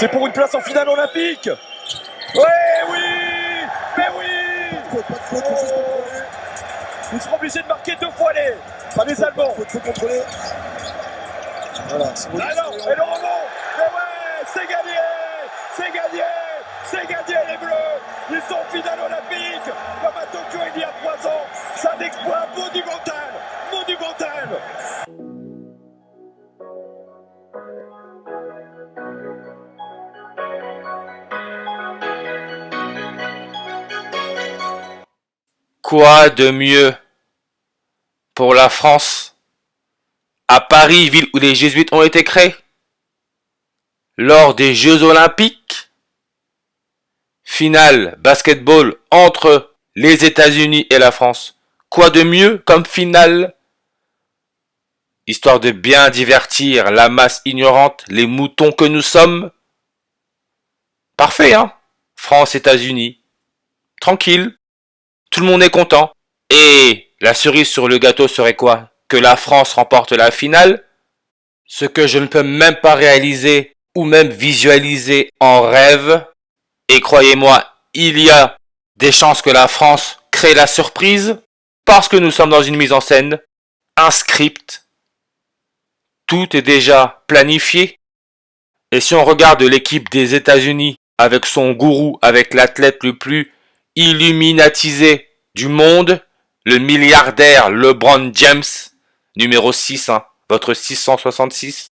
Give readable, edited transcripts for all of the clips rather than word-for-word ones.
C'est pour une place en finale olympique. Ouais, oui. Mais oui. Ils seront obligés de marquer 2 fois les Allemands. Faut contrôler. Voilà. Ah non, et le rebond. Mais ouais, c'est gagné. C'est gagné. C'est gagné les Bleus. Ils sont en finale olympique. Comme à Tokyo il y a 3 ans. C'est un exploit monumental. Monumental. Quoi de mieux pour la France à Paris, ville où les Jésuites ont été créés, lors des Jeux Olympiques, finale basketball entre les États-Unis et la France. Quoi de mieux comme finale, histoire de bien divertir la masse ignorante, les moutons que nous sommes. Parfait, hein? France-États-Unis. Tranquille. Tout le monde est content. Et la cerise sur le gâteau serait quoi? Que la France remporte la finale? Ce que je ne peux même pas réaliser ou même visualiser en rêve. Et croyez-moi, il y a des chances que la France crée la surprise parce que nous sommes dans une mise en scène, un script. Tout est déjà planifié. Et si on regarde l'équipe des États-Unis avec son gourou, avec l'athlète le plus illuminatisé du monde, le milliardaire LeBron James, numéro 6, hein, votre 666.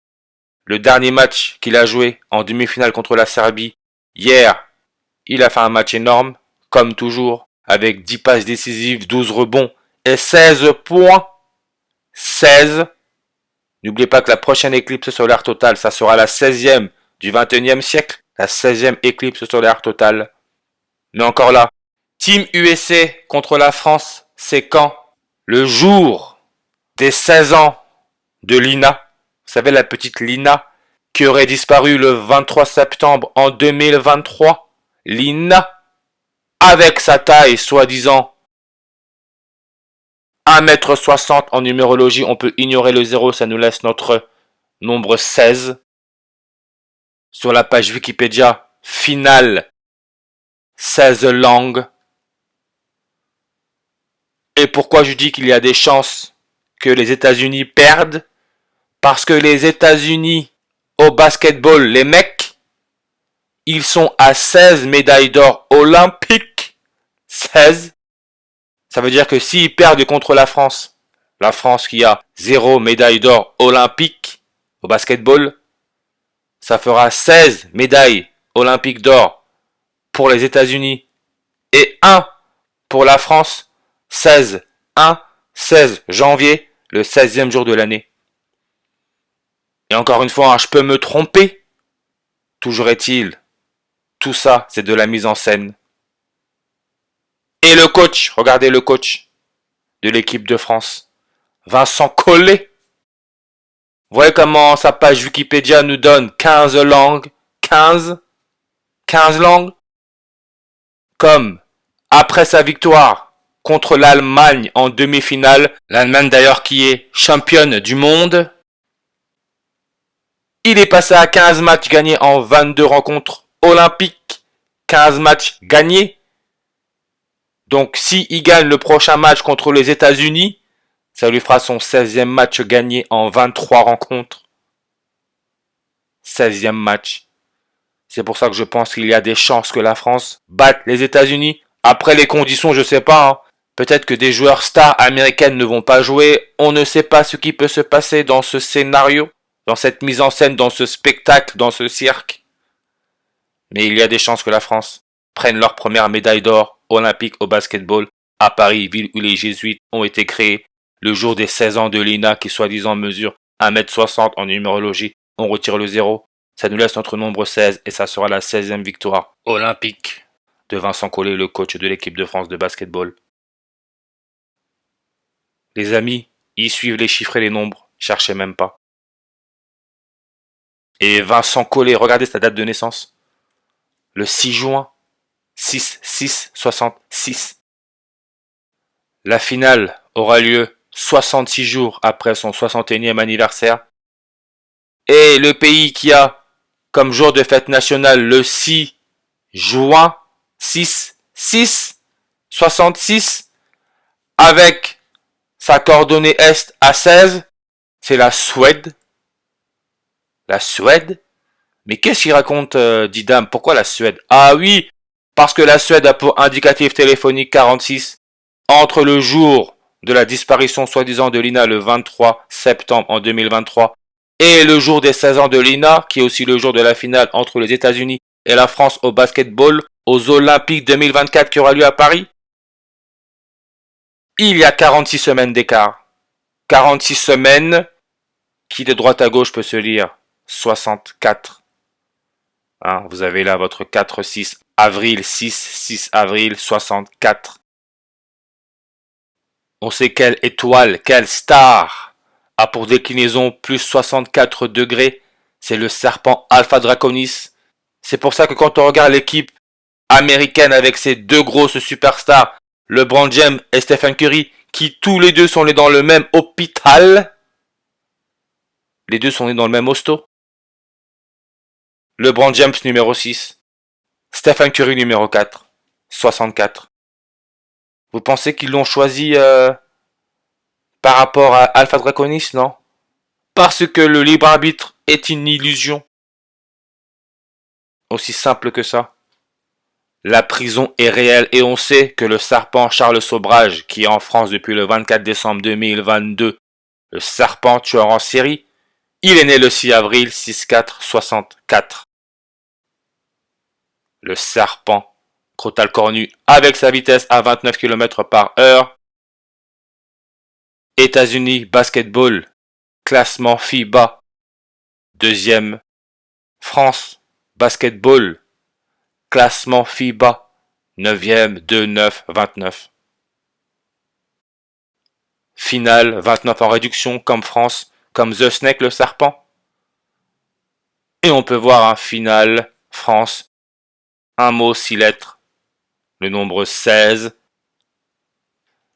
Le dernier match qu'il a joué en demi-finale contre la Serbie, hier, il a fait un match énorme, comme toujours, avec 10 passes décisives, 12 rebonds et 16 points. 16. N'oubliez pas que la prochaine éclipse solaire totale, ça sera la 16e du 21e siècle, la 16e éclipse solaire totale. Mais encore là, Team USA contre la France, c'est quand? Le jour des 16 ans de Lina. Vous savez, la petite Lina qui aurait disparu le 23 septembre en 2023. Lina, avec sa taille soi-disant 1m60 en numérologie, on peut ignorer le 0, ça nous laisse notre nombre 16. Sur la page Wikipédia, finale 16 langues. Et pourquoi je dis qu'il y a des chances que les États-Unis perdent? Parce que les États-Unis au basketball, les mecs, ils sont à 16 médailles d'or olympiques. 16. Ça veut dire que s'ils perdent contre la France qui a 0 médaille d'or olympique au basketball, ça fera 16 médailles olympiques d'or pour les États-Unis et 1 pour la France. 16 janvier, le 16e jour de l'année. Et encore une fois, je peux me tromper. Toujours est-il, tout ça, c'est de la mise en scène. Et le coach, regardez le coach de l'équipe de France, Vincent Collet. Vous voyez comment sa page Wikipédia nous donne 15 langues. 15 langues. Comme après sa victoire contre l'Allemagne en demi-finale, l'Allemagne d'ailleurs qui est championne du monde, il est passé à 15 matchs gagnés en 22 rencontres olympiques. 15 matchs gagnés. Donc s'il gagne le prochain match contre les États-Unis, ça lui fera son 16e match gagné en 23 rencontres. 16e match. C'est pour ça que je pense qu'il y a des chances que la France batte les États-Unis. Après les conditions, je sais pas. Hein. Peut-être que des joueurs stars américaines ne vont pas jouer. On ne sait pas ce qui peut se passer dans ce scénario, dans cette mise en scène, dans ce spectacle, dans ce cirque. Mais il y a des chances que la France prenne leur première médaille d'or olympique au basketball à Paris, ville où les Jésuites ont été créés, le jour des 16 ans de Lina qui soi-disant mesure 1m60 en numérologie. On retire le 0. Ça nous laisse notre nombre 16 et ça sera la 16e victoire olympique de Vincent Collet, le coach de l'équipe de France de basketball. Les amis, ils suivent les chiffres et les nombres, cherchez même pas. Et Vincent Collet, regardez sa date de naissance. Le 6 juin, 6-6-66. La finale aura lieu 66 jours après son 61e anniversaire. Et le pays qui a comme jour de fête nationale le 6 juin 66, avec sa coordonnée est à 16, c'est la Suède. La Suède? Mais qu'est-ce qu'il raconte Didam? Pourquoi la Suède? Ah oui, parce que la Suède a pour indicatif téléphonique 46 entre le jour de la disparition soi-disant de Lina le 23 septembre en 2023 et le jour des 16 ans de Lina, qui est aussi le jour de la finale entre les États-Unis et la France au basketball aux Olympiques 2024 qui aura lieu à Paris. Il y a 46 semaines d'écart. 46 semaines qui de droite à gauche peut se lire 64. Hein, vous avez là votre 4-6 avril, 6 avril 64. On sait quelle étoile, quelle star a pour déclinaison plus 64 degrés. C'est le serpent Alpha Draconis. C'est pour ça que quand on regarde l'équipe américaine avec ses deux grosses superstars, LeBron James et Stephen Curry, qui tous les deux sont nés dans le même hôpital. Les deux sont nés dans le même hosto. LeBron James numéro 6. Stephen Curry numéro 4. 64. Vous pensez qu'ils l'ont choisi par rapport à Alpha Draconis, non? Parce que le libre arbitre est une illusion. Aussi simple que ça. La prison est réelle et on sait que le serpent Charles Sobrage, qui est en France depuis le 24 décembre 2022, le serpent tueur en série, il est né le 6 avril 64. Le serpent Crotal cornu avec sa vitesse à 29 km/h. États-Unis basketball, classement FIBA, deuxième. France basketball, classement FIBA, 9e, 2-9, 29. Finale, 29 en réduction, comme France, comme The Snake le serpent. Et on peut voir un final, France, un mot, 6 lettres, le nombre 16.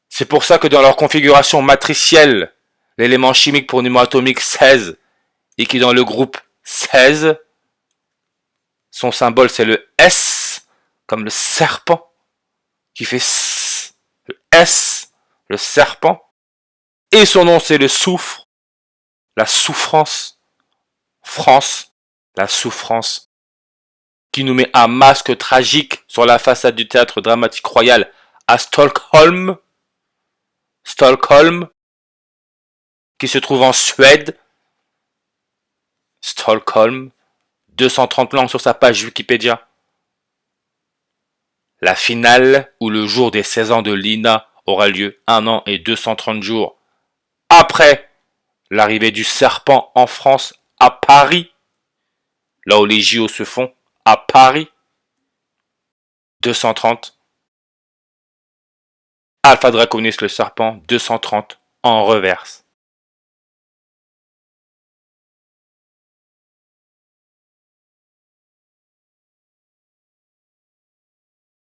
C'est pour ça que dans leur configuration matricielle, l'élément chimique pour numéro atomique 16, et qui dans le groupe 16, son symbole c'est le S, comme le serpent, qui fait S, le S, le serpent. Et son nom c'est le soufre, la souffrance, France, la souffrance, qui nous met un masque tragique sur la façade du théâtre dramatique royal à Stockholm, qui se trouve en Suède. Stockholm, 230 langues sur sa page Wikipédia. La finale, où le jour des 16 ans de Lina aura lieu 1 an et 230 jours après l'arrivée du serpent en France à Paris, là où les JO se font, à Paris, 230. Alpha Draconis le serpent, 230 en reverse.